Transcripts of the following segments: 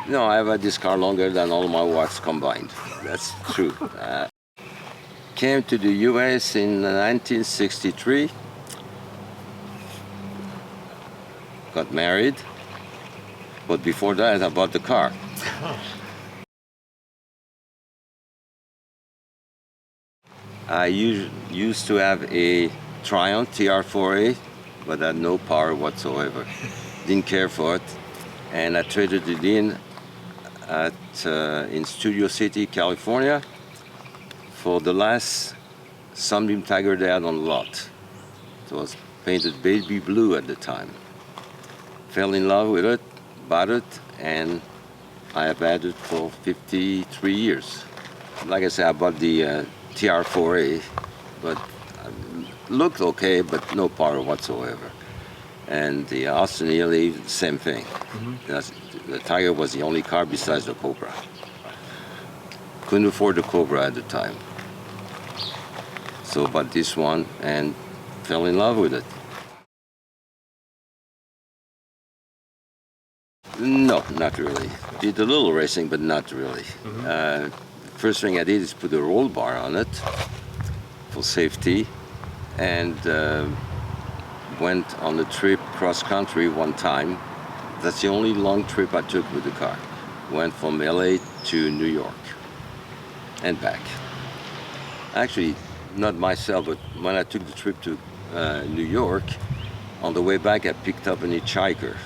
No, I've had this car longer than all my wives combined. That's true. Came to the U.S. in 1963. Got married. But before that, I bought the car. I used to have a Triumph TR4A, but had no power whatsoever. Didn't care for it. And I traded it in in Studio City, California, for the last Sunbeam Tiger they had on the lot. It was painted baby blue at the time. Fell in love with it, bought it, and I have had it for 53 years. Like I said, I bought the TR4A, but looked okay, but no power whatsoever. And the Austin Healey, same thing. The Tiger was the only car besides the Cobra. Couldn't afford the Cobra at the time. So bought this one and fell in love with it. No, not really. Did a little racing, but not really. First thing I did is put a roll bar on it for safety, and went on a trip cross country one time. That's the only long trip I took with the car. Went from LA to New York and back. Actually, not myself, but when I took the trip to New York, on the way back I picked up an hitchhiker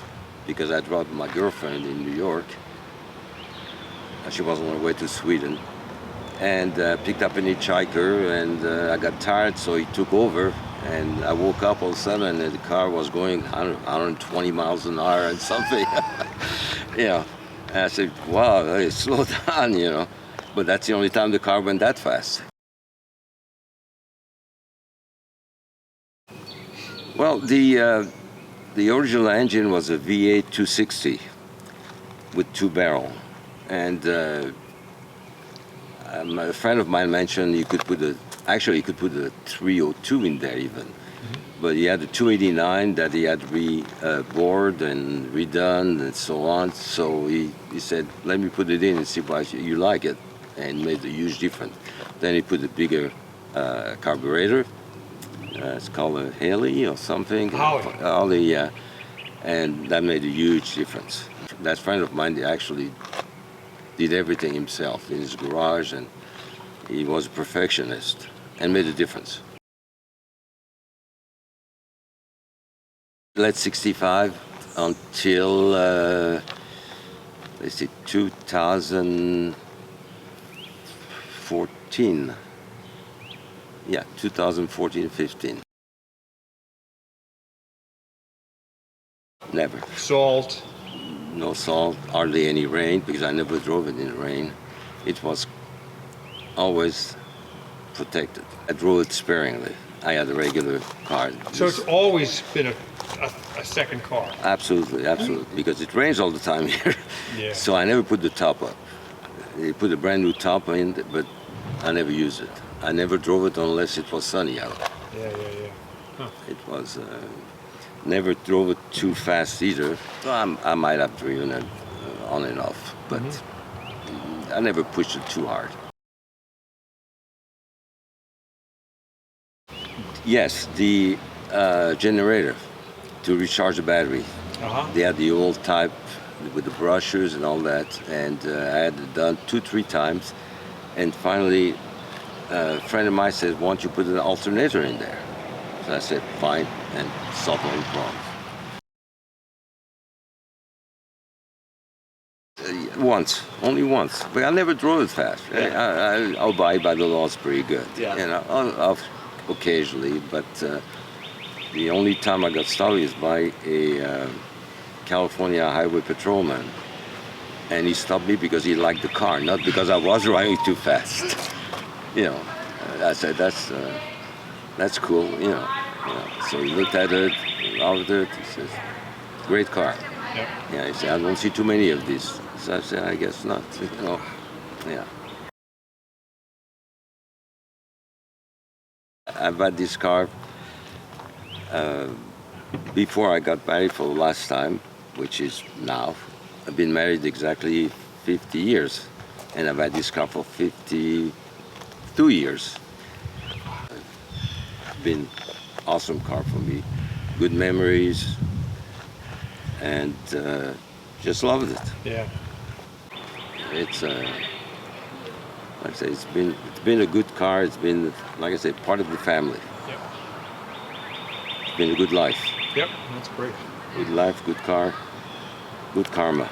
because I dropped my girlfriend in New York. She was on her way to Sweden. And picked up an hitchhiker, and I got tired, so he took over. And I woke up all of a sudden, and the car was going 120 miles an hour and something. You know, and I said, "Wow, hey, slow down," you know. But that's the only time the car went that fast. Well, the original engine was a V8 260 with two barrel, and a friend of mine mentioned you could put a 302 in there even. But he had a 289 that he had bored and redone and so on. So he said, let me put it in and see why you like it, and made a huge difference. Then he put a bigger carburetor. It's called a Haley or something. Holly, yeah. And that made a huge difference. That friend of mine actually did everything himself in his garage, and he was a perfectionist and made a difference. Late 65 until, let's see, 2014. Yeah, 2014-15. Never. Salt. No salt, hardly any rain, because I never drove it in the rain. It was always protected. I drove it sparingly. I had a regular car. So it's always been a second car. Absolutely, absolutely, because it rains all the time here. Yeah. So I never put the top up. They put a brand new top in, but I never used it. I never drove it unless it was sunny out. Yeah. Huh. It was, never drove it too fast either. So I might have driven it on and off, but I never pushed it too hard. Yes, the generator to recharge the battery. They had the old type with the brushes and all that, and I had it done 2-3 times, and finally a friend of mine said, why don't you put an alternator in there? So I said, fine, and solved all the problems. Only once, but I never drove it fast. I'll buy by the laws pretty good. Yeah. You know, I'll occasionally, but the only time I got stopped is by a California highway patrolman, and he stopped me because he liked the car, not because I was driving too fast. You know, I said that's cool. You know. So he looked at it, loved it. He says, "Great car." Yep. Yeah, he said, "I don't see too many of these." So I said, "I guess not." You know, yeah. I bought this car before I got married for the last time, which is now. I've been married exactly 50 years, and I've had this car for 52 years. Been awesome car for me, good memories, and just loved it. Yeah. It's like I say, it's been a good car. It's been, like I say, part of the family. Yep. It's been a good life. Yep. That's great. Good life, good car, good karma.